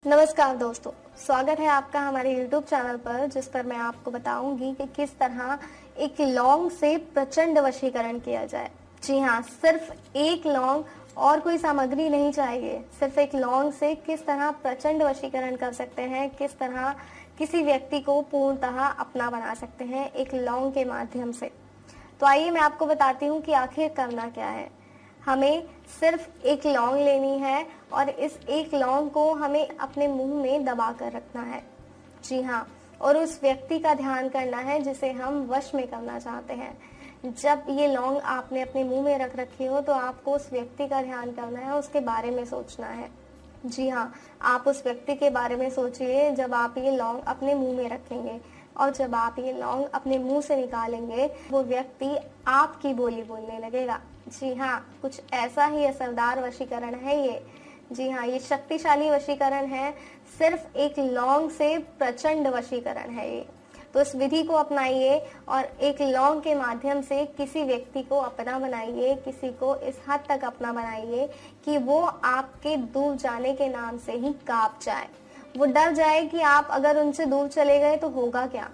नमस्कार दोस्तों, स्वागत है आपका हमारे YouTube चैनल पर, जिस पर मैं आपको बताऊंगी कि किस तरह एक लौंग से प्रचंड वशीकरण किया जाए। जी हाँ, सिर्फ एक लौंग और कोई सामग्री नहीं चाहिए। सिर्फ एक लौंग से किस तरह प्रचंड वशीकरण कर सकते हैं, किस तरह किसी व्यक्ति को पूर्णतः अपना बना सकते हैं एक लौंग के माध्यम से। तो आइए मैं आपको बताती हूँ कि आखिर करना क्या है। हमें सिर्फ एक लौंग लेनी है और इस एक लौंग को हमें अपने मुंह में दबा कर रखना है। जी हाँ, और उस व्यक्ति का ध्यान करना है जिसे हम वश में करना चाहते हैं। जब ये लौंग आपने अपने मुंह में रख रखी हो तो आपको उस व्यक्ति का ध्यान करना है, उसके बारे में सोचना है। जी हाँ, आप उस व्यक्ति के बारे में सोचिए जब आप ये लौंग अपने मुंह में रखेंगे, और जब आप ये लौंग अपने मुंह से निकालेंगे वो व्यक्ति आपकी बोली बोलने लगेगा। जी हाँ, कुछ ऐसा ही असरदार वशीकरण है ये। जी हाँ, ये शक्तिशाली वशीकरण है। सिर्फ एक लौंग से प्रचंड वशीकरण है ये। तो इस विधि को अपनाइए और एक लौंग के माध्यम से किसी व्यक्ति को अपना बनाइए, किसी को इस हद तक अपना बनाइए कि वो आपके दूर जाने के नाम से ही कांप जाए। वो डर जाए कि आप अगर उनसे दूर चले गए तो होगा क्या,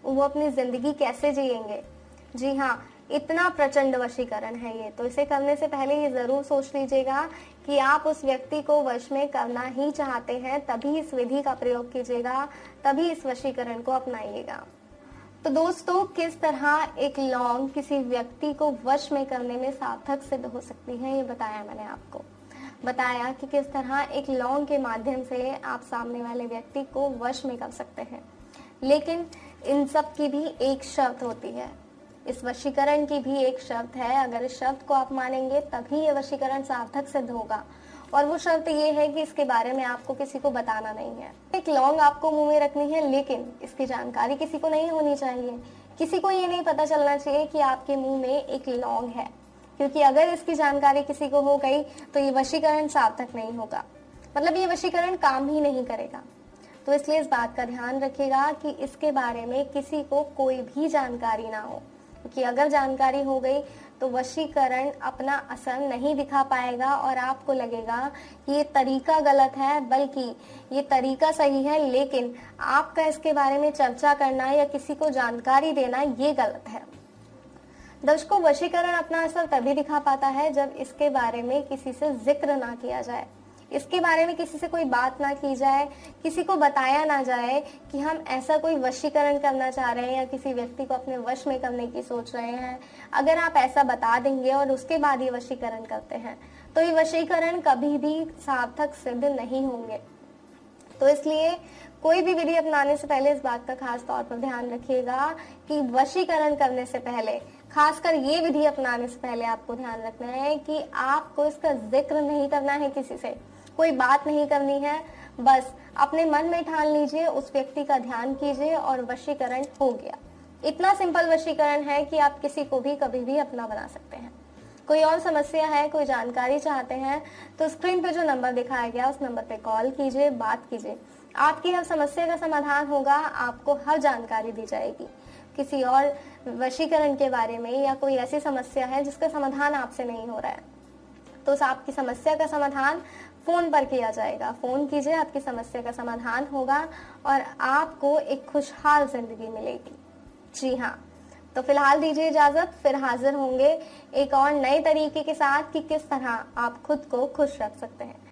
वो अपनी जिंदगी कैसे जिएंगे। जी हाँ, इतना प्रचंड वशीकरण है ये। तो इसे करने से पहले ये जरूर सोच लीजिएगा कि आप उस व्यक्ति को वश में करना ही चाहते हैं, तभी इस विधि का प्रयोग कीजिएगा, तभी इस वशीकरण को अपनाइएगा। तो दोस्तों, किस तरह एक लौंग किसी व्यक्ति को वश में करने में सार्थक सिद्ध हो सकती है, ये बताया मैंने आपको। बताया कि किस तरह एक लौंग के माध्यम से आप सामने वाले व्यक्ति को वश में कर सकते हैं। लेकिन इन सब की भी एक शर्त होती है, इस वशीकरण की भी एक शर्त है। अगर इस शर्त को आप मानेंगे तभी ये वशीकरण सार्थक सिद्ध होगा, और वो शर्त ये है कि इसके बारे में आपको किसी को बताना नहीं है। एक लौंग आपको मुंह में रखनी है, लेकिन इसकी जानकारी किसी को नहीं होनी चाहिए। किसी को ये नहीं पता चलना चाहिए कि आपके मुंह में एक लौंग है, क्योंकि अगर इसकी जानकारी किसी को हो गई तो ये वशीकरण सार्थक नहीं होगा, मतलब ये वशीकरण काम ही नहीं करेगा। तो इसलिए इस बात का ध्यान रखिएगा कि इसके बारे में किसी को कोई भी जानकारी ना हो, क्योंकि अगर जानकारी हो गई तो वशीकरण अपना असर नहीं दिखा पाएगा और आपको लगेगा कि ये तरीका गलत है, बल्कि ये तरीका सही है, लेकिन आपका इसके बारे में चर्चा करना या किसी को जानकारी देना ये गलत है। दर्शकों, वशीकरण अपना असर तभी दिखा पाता है जब इसके बारे में किसी से जिक्र ना किया जाए, इसके बारे में किसी से कोई बात ना की जाए, किसी को बताया ना जाए कि हम ऐसा कोई वशीकरण करना चाह रहे हैं या किसी व्यक्ति को अपने वश में करने की सोच रहे हैं। अगर आप ऐसा बता देंगे और उसके बाद ये वशीकरण करते हैं तो ये वशीकरण कभी भी सार्थक सिद्ध नहीं होंगे। तो इसलिए कोई भी विधि अपनाने से पहले इस बात का खास तौर पर ध्यान रखिएगा कि वशीकरण करने से पहले, खासकर ये विधि अपनाने से पहले आपको ध्यान रखना है कि आपको इसका जिक्र नहीं करना है, किसी से कोई बात नहीं करनी है। बस अपने मन में ठान लीजिए, उस व्यक्ति का ध्यान कीजिए और वशीकरण हो गया। इतना सिंपल वशीकरण है कि आप किसी को भी कभी भी अपना बना सकते हैं। कोई और समस्या है, कोई जानकारी चाहते हैं तो स्क्रीन पे जो नंबर दिखाया गया उस नंबर पे कॉल कीजिए, बात कीजिए। आपकी हर समस्या का समाधान होगा, आपको हर जानकारी दी जाएगी। किसी और वशीकरण के बारे में या कोई ऐसी समस्या है जिसका समाधान आपसे नहीं हो रहा है तो उस आपकी समस्या का समाधान फोन पर किया जाएगा। फोन कीजिए, आपकी समस्या का समाधान होगा और आपको एक खुशहाल जिंदगी मिलेगी। जी हाँ, तो फिलहाल दीजिए इजाजत, फिर हाजिर होंगे एक और नए तरीके के साथ कि किस तरह आप खुद को खुश रख सकते हैं।